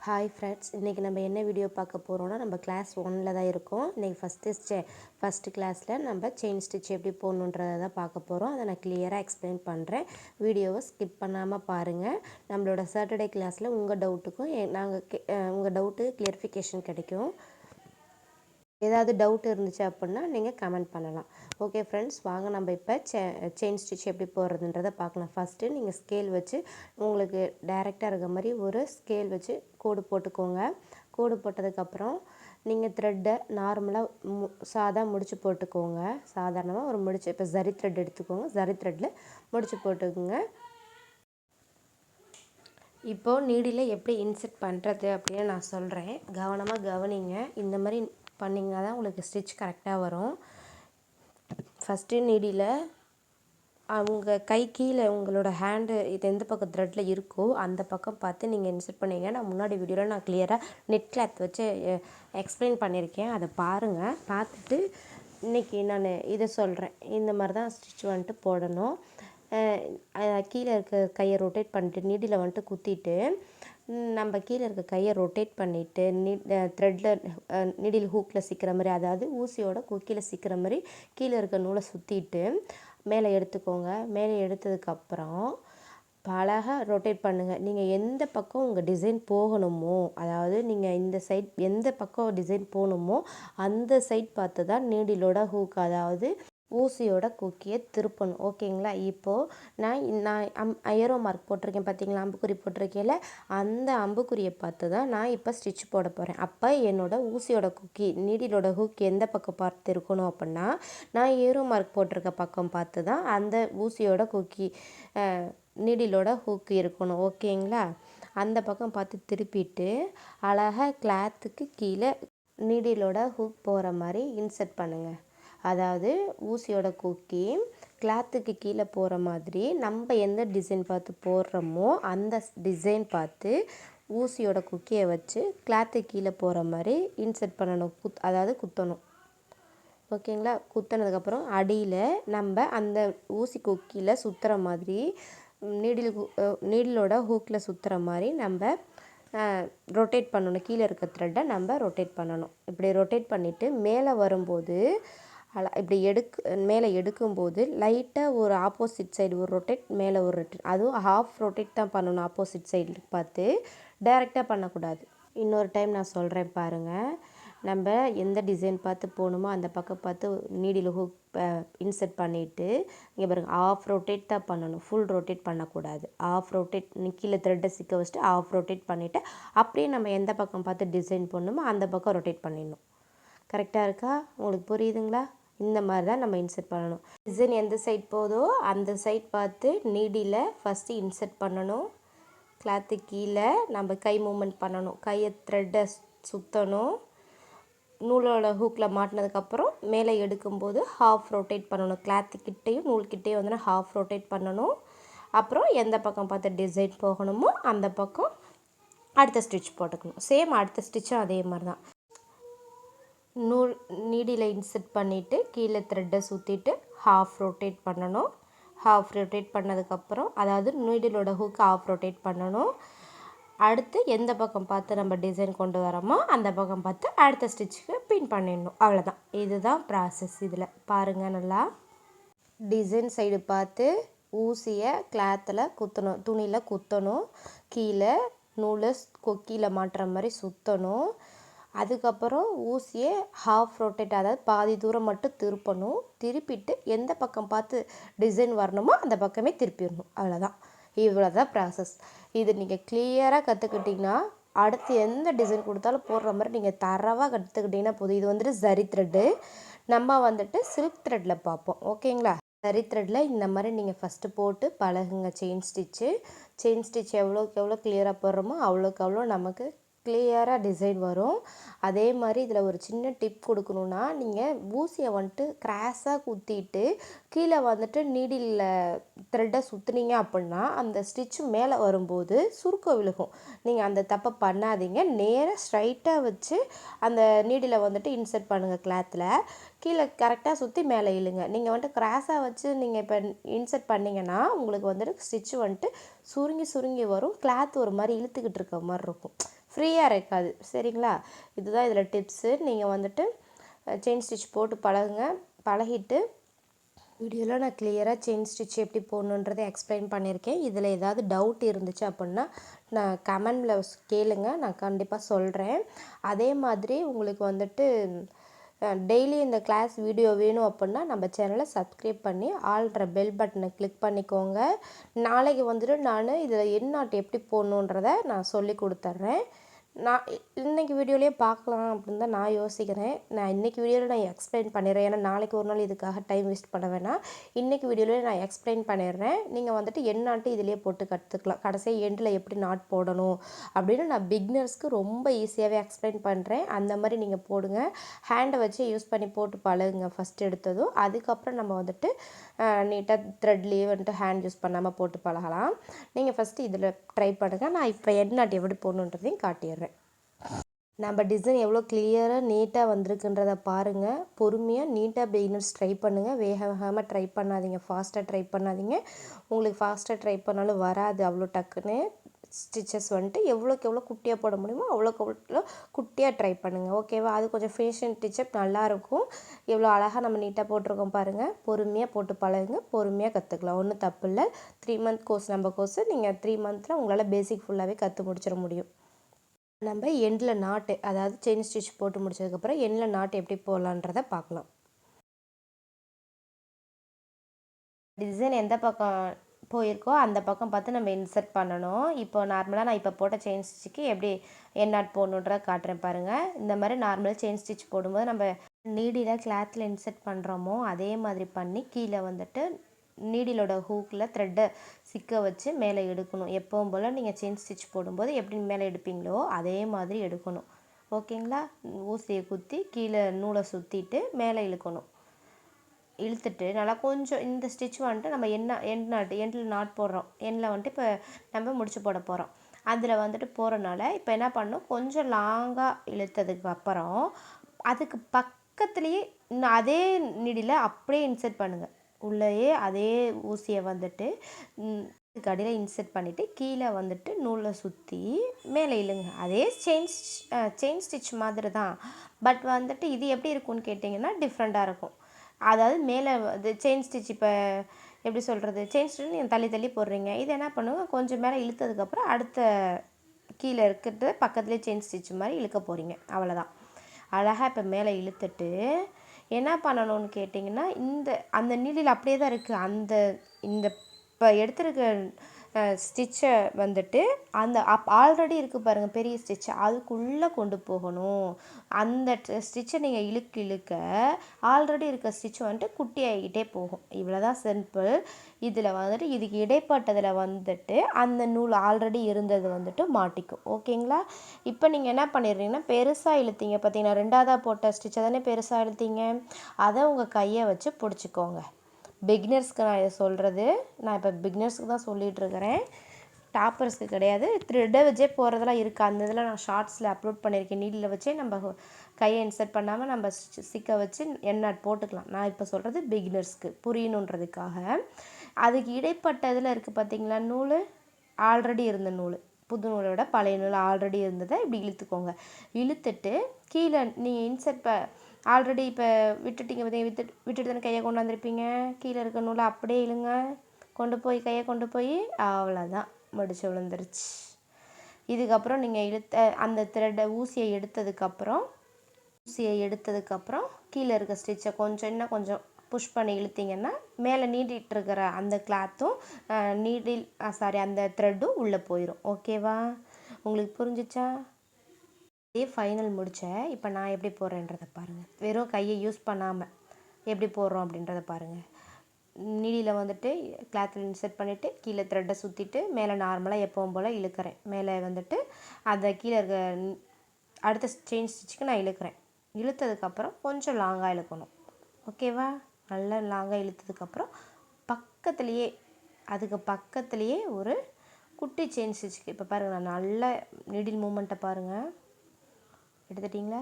Hi friends, இன்றைக்கி நம்ம என்ன வீடியோ பார்க்க போகிறோன்னா, நம்ம கிளாஸ் 1ல் தான் இருக்கோம். இன்றைக்கி ஃபஸ்ட்டு கிளாஸில் நம்ம செயின் ஸ்டிச் எப்படி போடணுன்றதை தான் பார்க்க போகிறோம். அதை நான் கிளியராக எக்ஸ்பிளைன் பண்ணுறேன். வீடியோவை ஸ்கிப் பண்ணாமல் பாருங்கள். நம்மளோட சாட்டர்டே கிளாஸில் உங்கள் டவுட்டுக்கும் உங்கள் டவுட்டு கிளியரிஃபிகேஷன் கிடைக்கும். ஏதாவது டவுட் இருந்துச்சு அப்படின்னா நீங்கள் கமெண்ட் பண்ணலாம். ஓகே ஃப்ரெண்ட்ஸ், வாங்க நம்ம இப்போ செயின் ஸ்டிச் எப்படி போடுறதுன்றதை பார்க்கலாம். ஃபஸ்ட்டு நீங்கள் ஸ்கேல் வச்சு உங்களுக்கு டைரெக்டாக இருக்க மாதிரி ஒரு ஸ்கேல் வச்சு கோடு போட்டுக்கோங்க. கோடு போட்டதுக்கப்புறம் நீங்கள் த்ரெட்டை நார்மலாக சாதா முடிச்சு போட்டுக்கோங்க. சாதாரணமாக ஒரு முடிச்சு, இப்போ ஜரி த்ரெட் எடுத்துக்கோங்க. ஜரி த்ரெட்டில் முடிச்சு போட்டுக்கோங்க. இப்போது நீடில் எப்படி இன்செர்ட் பண்ணுறது அப்படின்னு நான் சொல்கிறேன். கவனமாக கவனிங்க. இந்த மாதிரி பண்ணிங்கன்னா தான் உங்களுக்கு ஸ்டிச் கரெக்டாக வரும். ஃபஸ்ட்டு நீடியில் அவங்க கை கீழே உங்களோட ஹேண்டு இது எந்த பக்கம் த்ரெட்டில் இருக்கோ அந்த பக்கம் பார்த்து நீங்கள் இன்செர்ட் பண்ணிங்க. நான் முன்னாடி வீடியோவில் நான் கிளியராக நெட் கிளாத் வச்சு எக்ஸ்பிளைன் பண்ணியிருக்கேன். அதை பாருங்கள். பார்த்துட்டு இன்றைக்கி நான் இதை சொல்கிறேன். இந்த மாதிரி தான் ஸ்டிச் வந்துட்டு போடணும். கீழே இருக்க கையை ரொட்டேட் பண்ணிட்டு நீடியில் வந்துட்டு குத்திட்டு நம்ம கீழே இருக்க கையை ரொட்டேட் பண்ணிவிட்டு த்ரெட்டில் நீடில் ஹூக்கில் சிக்கிற மாதிரி, அதாவது ஊசியோட கொக்கியில் சிக்கிற மாதிரி கீழே இருக்க நூலை சுற்றிட்டு மேலே எடுத்துக்கோங்க. மேலே எடுத்ததுக்கப்புறம் அழகாக ரொட்டேட் பண்ணுங்கள். நீங்கள் எந்த பக்கம் உங்கள் டிசைன் போகணுமோ, அதாவது நீங்கள் இந்த சைட் எந்த பக்கம் டிசைன் போகணுமோ அந்த சைட் பார்த்து தான் நீடிலோட ஹூக், அதாவது ஊசியோட கொக்கியை திருப்பணும். ஓகேங்களா? இப்போது நான் ஏரோ மார்க் போட்டிருக்கேன் பார்த்தீங்களா, அம்புக்குறி போட்டிருக்கேன்ல, அந்த அம்புக்குறியை பார்த்து தான் நான் இப்போ ஸ்டிச் போட போகிறேன். அப்போ என்னோடய ஊசியோட கொக்கி நீடிலோட ஹூக் எந்த பக்கம் பார்த்து இருக்கணும் அப்படின்னா, நான் ஏரோ மார்க் போட்டிருக்க பக்கம் பார்த்து தான் அந்த ஊசியோட கொக்கி நீடிலோட ஹூக் இருக்கணும். ஓகேங்களா? அந்த பக்கம் பார்த்து திருப்பிட்டு அழகாக கிளாத்துக்கு கீழே நீடிலோட ஹூக் போகிற மாதிரி இன்செர்ட் பண்ணுங்கள். அதாவது ஊசியோட கொக்கி கிளாத்துக்கு கீழே போகிற மாதிரி நம்ம எந்த டிசைன் பார்த்து போடுறோமோ அந்த டிசைன் பார்த்து ஊசியோட கொக்கியை வச்சு கிளாத்துக்கு கீழே போகிற மாதிரி இன்செர்ட் பண்ணணும். அதாவது குத்தணும். ஓகேங்களா? குத்தினதுக்கப்புறம் அடியில் நம்ம அந்த ஊசி கொக்கியில் சுற்றுற மாதிரி நீடிலோட ஹூக்கில் சுற்றுற மாதிரி நம்ம ரொட்டேட் பண்ணணும். கீழே இருக்க த்ரெட்டை நம்ம ரொட்டேட் பண்ணணும். இப்படி ரொட்டேட் பண்ணிவிட்டு மேலே வரும்போது இப்படி மேலே எடுக்கும்போது லைட்டாக ஒரு ஆப்போசிட் சைடு ஒரு ரொட்டேட், மேலே ஒரு ரொட்டேட், அதுவும் ஹாஃப் ரொட்டேட் தான் பண்ணணும். ஆப்போசிட் சைடு பார்த்து டைரெக்டாக பண்ணக்கூடாது. இன்னொரு டைம் நான் சொல்கிறேன் பாருங்கள். நம்ம எந்த டிசைன் பார்த்து போகணுமோ அந்த பக்கம் பார்த்து நீடில் ஹூக் இன்செர்ட் பண்ணிவிட்டு இங்கே பாருங்கள், ஆஃப் ரொட்டேட் தான் பண்ணணும். ஃபுல் ரொட்டேட் பண்ணக்கூடாது. ஆஃப் ரொட்டேட் கீழே த்ரெட்டை சிக்க வச்சுட்டு ஆஃப் ரொட்டேட் பண்ணிவிட்டு அப்படியே நம்ம எந்த பக்கம் பார்த்து டிசைன் பண்ணணுமோ அந்த பக்கம் ரொட்டேட் பண்ணிடணும். கரெக்டாக இருக்கா? உங்களுக்கு புரியுதுங்களா? இந்த மாதிரி தான் நம்ம இன்செர்ட் பண்ணணும். டிசைன் எந்த சைட் போதோ அந்த சைட் பார்த்து நீடியில் ஃபஸ்ட்டு இன்செர்ட் பண்ணணும். கிளாத்து கீழே நம்ம கை மூமெண்ட் பண்ணணும். கையை த்ரெட்டை சுற்றணும். நூலோட ஹூக்கில் மாட்டினதுக்கப்புறம் மேலே எடுக்கும்போது ஹாஃப் ரொட்டேட் பண்ணணும். கிளாத்துக்கிட்டேயும் நூல்கிட்டேயும் வந்து ஹாஃப் ரொட்டேட் பண்ணணும். அப்புறம் எந்த பக்கம் பார்த்து டிசைன் போகணுமோ அந்த பக்கம் அடுத்த ஸ்டிச் போட்டுக்கணும். சேம் அடுத்த ஸ்டிச்சும் அதே மாதிரி தான். நீடியில் இன்செர்ட் பண்ணிவிட்டு கீழே த்ரெட்டை சுற்றிட்டு ஹாஃப் ரொட்டேட் பண்ணணும். ஹாஃப் ரொட்டேட் பண்ணதுக்கப்புறம், அதாவது நீடிலோட ஹூக்கு ஹாஃப் ரொட்டேட் பண்ணணும். அடுத்து எந்த பக்கம் பார்த்து நம்ம டிசைன் கொண்டு வரோமோ அந்த பக்கம் பார்த்து அடுத்த ஸ்டிச்சுக்கு பின் பண்ணிடணும். அவ்வளோதான். இதுதான் ப்ராசஸ். இதில் பாருங்கள், நல்லா டிசைன் சைடு பார்த்து ஊசியை கிளாத்தில் குத்தணும், துணியில் குத்தணும். கீழே நூலை கொக்கியில் மாட்டுற மாதிரி சுற்றணும். அதுக்கப்புறம் ஊசியை ஹாஃப் ரொட்டேட், அதாவது பாதி தூரம் மட்டும் திருப்பணும். திருப்பிட்டு எந்த பக்கம் பார்த்து டிசைன் வரணுமோ அந்த பக்கமே திருப்பிடணும். அவ்வளோதான். இவ்வளோ தான் ப்ராசஸ். இது நீங்கள் கிளியராக கற்றுக்கிட்டிங்கன்னா அடுத்து எந்த டிசைன் கொடுத்தாலும் போடுற மாதிரி நீங்கள் தரவாக கற்றுக்கிட்டிங்கன்னா போதும். இது வந்துட்டு ஜரி த்ரெட்டு. நம்ம வந்துட்டு சில்க் த்ரெட்டில் பார்ப்போம். ஓகேங்களா? ஜரி த்ரெட்டில் இந்த மாதிரி நீங்கள் ஃபஸ்ட்டு போட்டு பழகுங்க. செயின் ஸ்டிச் எவ்வளோக்கு எவ்வளோ கிளியராக போடுறோமோ அவ்வளோக்கு அவ்வளோ நமக்கு கிளியராக டிசைன் வரும். அதே மாதிரி இதில் ஒரு சின்ன டிப் கொடுக்கணுன்னா, நீங்கள் ஊசியை வந்துட்டு கிராஸாக குத்திட்டு கீழே வந்துட்டு நீடில் த்ரெட்டை சுற்றுனீங்க அப்படின்னா அந்த ஸ்டிச்சு மேலே வரும்போது சுருக்கம் விழுகும். நீங்கள் அந்த தப்பை பண்ணாதீங்க. நேராக ஸ்ட்ரைட்டாக வச்சு அந்த நீடில் வந்துட்டு இன்செர்ட் பண்ணுங்கள். கிளாத்தில் கீழே கரெக்டாக சுற்றி மேலே இழுங்க. நீங்கள் வந்துட்டு கிராஸாக வச்சு நீங்கள் இப்போ இன்செர்ட் பண்ணிங்கன்னா உங்களுக்கு வந்துட்டு ஸ்டிச்சு வந்துட்டு சுருங்கி வரும். கிளாத் ஒரு மாதிரி இழுத்துக்கிட்டு இருக்க மாதிரி இருக்கும். ஃப்ரீயாக இருக்காது. சரிங்களா? இதுதான் இதில் டிப்ஸு. நீங்கள் வந்துட்டு செயின் ஸ்டிச் போட்டு பழகுங்க. பழகிட்டு வீடியோவில் நான் கிளியராக செயின் ஸ்டிச் எப்படி போடணுன்றதை எக்ஸ்பிளைன் பண்ணியிருக்கேன். இதில் ஏதாவது டவுட் இருந்துச்சு அப்படின்னா நான் கமெண்டில் கேளுங்க, நான் கண்டிப்பாக சொல்கிறேன். அதே மாதிரி உங்களுக்கு வந்துட்டு டெய்லி இந்த கிளாஸ் வீடியோ வேணும் அப்படின்னா நம்ம சேனலை சப்ஸ்கிரைப் பண்ணி ஆல்ற பெல் பட்டனை கிளிக் பண்ணிக்கோங்க. நாளைக்கு வந்துட்டு நான் இதில் என் நாட் எப்படி போடணுன்றதை நான் சொல்லி கொடுத்துட்றேன். நான் இன்றைக்கி வீடியோலேயே பார்க்கலாம் அப்படின்னு தான் நான் யோசிக்கிறேன். நான் இன்றைக்கி வீடியோவில் நான் எக்ஸ்பிளைன் பண்ணிடுறேன். ஏன்னா நாளைக்கு ஒரு நாள் இதுக்காக டைம் வேஸ்ட் பண்ண வேணாம். இன்றைக்கி வீடியோவிலே நான் எக்ஸ்பிளைன் பண்ணிடுறேன். நீங்கள் வந்துட்டு என் நாட்டு இதிலே போட்டு கற்றுக்கலாம். கடைசியாக எண்டில் எப்படி நாட் போடணும் அப்படின்னு நான் பிகினர்ஸ்க்கு ரொம்ப ஈஸியாகவே எக்ஸ்பிளைன் பண்ணுறேன். அந்த மாதிரி நீங்கள் போடுங்க. ஹேண்டை வச்சு யூஸ் பண்ணி போட்டு பழகுங்க ஃபஸ்ட் எடுத்ததும். அதுக்கப்புறம் நம்ம வந்துட்டு நீட்டாக த்ரெட்லேயே வந்துட்டு ஹேண்ட் யூஸ் பண்ணாமல் போட்டு பழகலாம். நீங்கள் ஃபஸ்ட்டு இதில் ட்ரை பண்ணுங்கள். நான் இப்போ என் நாட் எப்படி போடணுன்றதையும் காட்டிடுறேன். நம்ம டிசைன் எவ்வளோ கிளியராக நீட்டாக வந்திருக்குன்றத பாருங்கள். பொறுமையாக நீட்டாக பிகினர்ஸ் ட்ரை பண்ணுங்கள். வேகமாக ட்ரை பண்ணாதீங்க, ஃபாஸ்ட்டாக ட்ரை பண்ணாதீங்க. உங்களுக்கு ஃபாஸ்ட்டாக ட்ரை பண்ணாலும் வராது அவ்வளோ டக்குன்னு. ஸ்டிச்சஸ் வந்துட்டு எவ்வளோக்கு எவ்வளோ குட்டியாக போட முடியுமோ அவ்வளோக்கு அவ்வளோ குட்டியாக ட்ரை பண்ணுங்கள். ஓகேவா? அது கொஞ்சம் ஃபினிஷிங் டிச்சப் நல்லாயிருக்கும். எவ்வளோ அழகாக நம்ம நீட்டாக போட்டிருக்கோம் பாருங்கள். பொறுமையாக போட்டு பழகுங்க, பொறுமையாக கற்றுக்கலாம். ஒன்றும் தப்பு இல்லை. 3 மந்த் கோர்ஸ் நம்ம கோர்ஸு. நீங்கள் 3 மந்த்தில் உங்களால் பேசிக் ஃபுல்லாகவே கற்று முடிச்சிட முடியும். நம்ம எண்டில் நாட்டு, அதாவது செயின் ஸ்டிச் போட்டு முடிச்சதுக்கப்புறம் எண்டில் நாட்டு எப்படி போடலான்றதை பார்க்கலாம். டிசைன் எந்த பக்கம் போயிருக்கோ அந்த பக்கம் பார்த்து நம்ம இன்சர்ட் பண்ணணும். இப்போ நார்மலாக நான் இப்போ போட்ட செயின் ஸ்டிச்சுக்கு எப்படி என் நாட் போடணுன்றதை காட்டுறேன் பாருங்கள். இந்த மாதிரி நார்மலாக செயின் ஸ்டிச் போடும்போது நம்ம நீடியில் கிளாத்தில் இன்சர்ட் பண்ணுறோமோ அதே மாதிரி பண்ணி கீழே வந்துட்டு நீடிலோட ஹூக்கில் த்ரெட்டை சிக்க வச்சு மேலே எடுக்கணும். எப்பவும் போல் நீங்கள் செயின் ஸ்டிச் போடும்போது எப்படி மேலே எடுப்பீங்களோ அதே மாதிரி எடுக்கணும். ஓகேங்களா? ஊசியை குத்தி கீழே நூலை சுற்றிட்டு மேலே இழுக்கணும். இழுத்துட்டு நல்லா கொஞ்சம் இந்த ஸ்டிச் வந்துட்டு நம்ம எண்டில் நாட் போடுறோம். எண்டில் வந்துட்டு இப்போ நம்ம முடிச்சு போட போகிறோம். அதில் வந்துட்டு போகிறனால இப்போ என்ன பண்ணணும், கொஞ்சம் லாங்காக இழுத்ததுக்கு அப்புறம் அதுக்கு பக்கத்துலேயே இன்னும் அதே நீடியில் அப்படியே இன்சர்ட் பண்ணுங்கள். உள்ளேயே அதே ஊசியை வந்துட்டு அடியில் இன்சர்ட் பண்ணிவிட்டு கீழே வந்துட்டு நூலை சுற்றி மேலே இழுங்க. அதே செயின் ஸ்டிச் மாதிரி தான். பட் வந்துட்டு இது எப்படி இருக்கும்னு கேட்டிங்கன்னா டிஃப்ரெண்ட்டாக இருக்கும். அதாவது மேலே இது செயின் ஸ்டிச் இப்போ எப்படி சொல்கிறது, செயின் ஸ்டிச் நீங்கள் தள்ளி தள்ளி போடுறீங்க. இது என்ன பண்ணுங்க, கொஞ்சம் மேலே இழுத்ததுக்கப்புறம் அடுத்த கீழே இருக்கிறது பக்கத்துலேயே செயின் ஸ்டிச் மாதிரி இழுக்க போகிறீங்க. அவ்வளோதான். அழகாக இப்போ மேலே இழுத்துட்டு என்ன பண்ணணும்னு கேட்டிங்கன்னா அந்த நீடில் அப்படியே தான் இருக்குது. இந்த இப்போ எடுத்துருக்க ஸ்டிச்சை வந்துட்டு அந்த ஆல்ரெடி இருக்குது பாருங்கள் பெரிய ஸ்டிச்சு, அதுக்குள்ளே கொண்டு போகணும். அந்த ஸ்டிச்சை நீங்கள் இழுக்க ஆல்ரெடி இருக்க ஸ்டிச் வந்துட்டு குட்டி ஆகிக்கிட்டே போகும். இவ்வளோதான் சிம்பிள். இதில் வந்துட்டு இதுக்கு இடைப்பட்டதில் வந்துட்டு அந்த நூல் ஆல்ரெடி இருந்தது வந்துட்டு மாட்டிக்கும். ஓகேங்களா? இப்போ நீங்கள் என்ன பண்ணிடுறீங்கன்னா பெருசாக இழுத்தீங்க பார்த்தீங்கன்னா, ரெண்டாவதாக போட்ட ஸ்டிச்சை தானே பெருசாக இழுத்தீங்க, அதை உங்கள் கையை வச்சு பிடிச்சிக்கோங்க. பிகினர்ஸ்க்கு நான் இதை சொல்கிறது, நான் இப்போ பிகினர்ஸ்க்கு தான் சொல்லிகிட்ருக்கிறேன், டாப்பர்ஸ்க்கு கிடையாது. த்ரெட்டை வச்சே போகிறதெல்லாம் இருக்குது. அந்த இதில் நான் ஷார்ட்ஸில் அப்லோட் பண்ணியிருக்கேன். நீடில் வச்சே நம்ம கையை இன்சர்ட் பண்ணாமல் நம்ம சிக்க வச்சு என் நாட் போட்டுக்கலாம். நான் இப்போ சொல்கிறது பிகினர்ஸ்க்கு புரியணுன்றதுக்காக. அதுக்கு இடைப்பட்ட இதில் இருக்குது பார்த்தீங்களா நூல், ஆல்ரெடி இருந்த நூல், புது நூலோட பழைய நூல் ஆல்ரெடி இருந்ததை இப்படி இழுத்துக்கோங்க. இழுத்துட்டு கீழே நீங்கள் இன்சர்ட் ஆல்ரெடி இப்போ விட்டுட்டீங்க பார்த்தீங்க, விட்டுட்டு தானே கையை கொண்டாந்துருப்பீங்க. கீழே இருக்க நூலை அப்படியே இழுங்க, கையை கொண்டு போய் அவ்வளோதான், முடிச்சு விழுந்துருச்சு. இதுக்கப்புறம் நீங்கள் அந்த த்ரெட்டை ஊசியை எடுத்ததுக்கப்புறம் கீழே இருக்க ஸ்டிச்சை இன்னும் கொஞ்சம் புஷ் பண்ணி இழுத்தீங்கன்னா மேலே நீட்டிகிட்டு இருக்கிற அந்த கிளாத்தும் அந்த த்ரெட்டும் உள்ளே போயிடும். ஓகேவா? உங்களுக்கு புரிஞ்சிச்சா? இதே ஃபைனல் முடித்தேன். இப்போ நான் எப்படி போடுறேன்றதை பாருங்கள். வெறும் கையை யூஸ் பண்ணாமல் எப்படி போடுறோம் அப்படின்றத பாருங்கள். நீடியில் வந்துட்டு கிளாத்தில் இன்சர்ட் பண்ணிவிட்டு கீழே த்ரெட்டை சுற்றிட்டு மேலே நார்மலாக எப்பவும் போல் இழுக்கிறேன். மேலே வந்துட்டு அந்த கீழே இருக்க அடுத்த செயின் ஸ்டிச்சுக்கு நான் இழுக்கிறேன். இழுத்ததுக்கப்புறம் கொஞ்சம் லாங்காக இழுக்கணும். ஓகேவா? நல்லா லாங்காக இழுத்ததுக்கப்புறம் அதுக்கு பக்கத்துலேயே ஒரு குட்டி செயின் ஸ்டிச்சுக்கு இப்போ பாருங்கள், நான் நல்ல நீடில் மூமெண்ட்டை பாருங்கள். எடுத்துட்டிங்களா?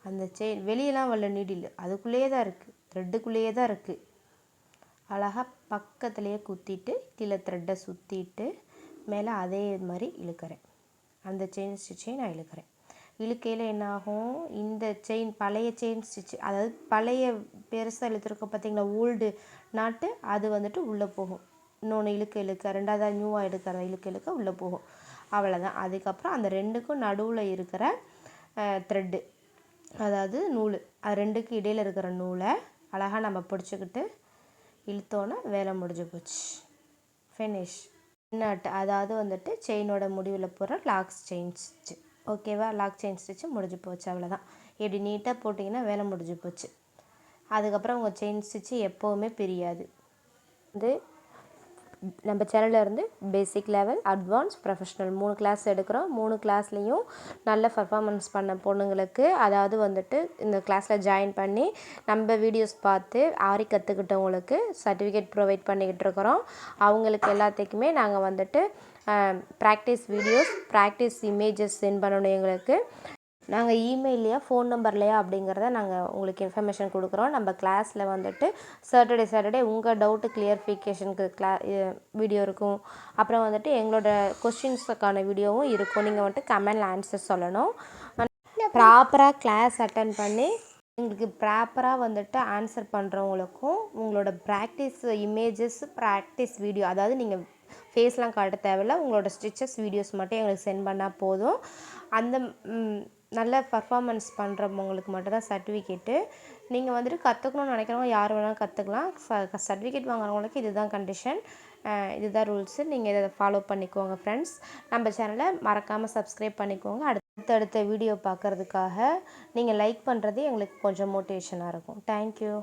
அந்த செயின் வெளியெல்லாம் வரல, நீடில் அதுக்குள்ளேயே தான் இருக்குது, த்ரெட்டுக்குள்ளேயே தான் இருக்குது. அழகாக பக்கத்துலேயே குத்திட்டு கீழே த்ரெட்டை சுற்றிட்டு மேலே அதே மாதிரி இழுக்கிறேன். அந்த செயின் ஸ்டிச்சை நான் இழுக்கிறேன். இழுக்கையில் என்ன ஆகும், இந்த செயின் பழைய செயின் ஸ்டிச், அதாவது பழைய பெருசாக இழுத்துருக்கோம் பார்த்தீங்களா, ஓல்டு நாட்டு, அது வந்துட்டு உள்ளே போகும். இன்னொன்று இழுக்க ரெண்டாவதாக நியூவாக எடுக்கிற இழுக்க உள்ளே போகும். அவ்வளோதான். அதுக்கப்புறம் அந்த ரெண்டுக்கும் நடுவில் இருக்கிற த்ரெட்டு, அதாவது நூல், அது ரெண்டுக்கு இடையில் இருக்கிற நூலை அழகாக நம்ம பிடிச்சிக்கிட்டு இழுத்தோன்னே வேலை முடிஞ்சு போச்சு. ஃபினிஷ். நட், அதாவது வந்துட்டு செயினோட முடிவில் போகிற லாக் செயின் ஸ்டிச்சு. ஓகேவா, லாக் செயின் ஸ்டிச்சு முடிஞ்சு போச்சு. அவ்வளோதான். இப்படி நீட்டாக போட்டிங்கன்னா வேலை முடிஞ்சு போச்சு. அதுக்கப்புறம் உங்கள் செயின் ஸ்டிச்சு எப்போவுமே பிரியாது. வந்து நம்ம சேனலில் இருந்து basic level, advance, professional 3 class எடுக்கிறோம். 3 கிளாஸ்லேயும் நல்ல பர்ஃபார்மன்ஸ் பண்ண பொண்ணுங்களுக்கு, அதாவது வந்துட்டு இந்த கிளாஸில் ஜாயின் பண்ணி நம்ம வீடியோஸ் பார்த்து ஆரி கற்றுக்கிட்டவங்களுக்கு சர்டிஃபிகேட் ப்ரொவைட் பண்ணிக்கிட்டு இருக்கிறோம். அவங்களுக்கு எல்லாத்துக்குமே நாங்கள் வந்துட்டு practice videos, practice images send பண்ணணும் எங்களுக்கு. நாங்கள் இமெயிலையா ஃபோன் நம்பர்லையா அப்படிங்கிறத நாங்கள் உங்களுக்கு இன்ஃபர்மேஷன் கொடுக்குறோம். நம்ம கிளாஸில் வந்துட்டு சாட்டர்டே உங்கள் டவுட்டு கிளியரிஃபிகேஷனுக்கு வீடியோ இருக்கும். அப்புறம் வந்துட்டு எங்களோட கொஸ்டின்ஸுக்கான வீடியோவும் இருக்கும். நீங்கள் வந்துட்டு கமெண்டில் ஆன்சர் சொல்லணும். ப்ராப்பராக கிளாஸ் அட்டன் பண்ணி எங்களுக்கு ப்ராப்பராக வந்துட்டு ஆன்சர் பண்ணுறவங்களுக்கும் உங்களோட ப்ராக்டிஸ் இமேஜஸ், ப்ராக்டிஸ் வீடியோ, அதாவது நீங்கள் ஃபேஸ்லாம் காட்ட தேவையில்ல, உங்களோட ஸ்டிச்சஸ் வீடியோஸ் மட்டும் எங்களுக்கு சென்ட் பண்ணால் போதும். அந்த நல்ல பர்ஃபார்மன்ஸ் பண்ணுறவங்களுக்கு மட்டும்தான் சர்டிஃபிகேட்டு. நீங்கள் வந்துட்டு கற்றுக்கணும்னு நினைக்கிறவங்க யார் வேணாலும் கற்றுக்கலாம். சர்டிஃபிகேட் வாங்குறவங்களுக்கு இதுதான் கண்டிஷன், இதுதான் ரூல்ஸு. நீங்கள் இதை ஃபாலோ பண்ணிக்கோங்க ஃப்ரெண்ட்ஸ். நம்ம சேனலை மறக்காமல் சப்ஸ்கிரைப் பண்ணிக்கோங்க. அடுத்தடுத்த வீடியோ பார்க்குறதுக்காக நீங்கள் லைக் பண்ணுறது எங்களுக்கு கொஞ்சம் மோட்டிவேஷனாக இருக்கும். தேங்க்யூ.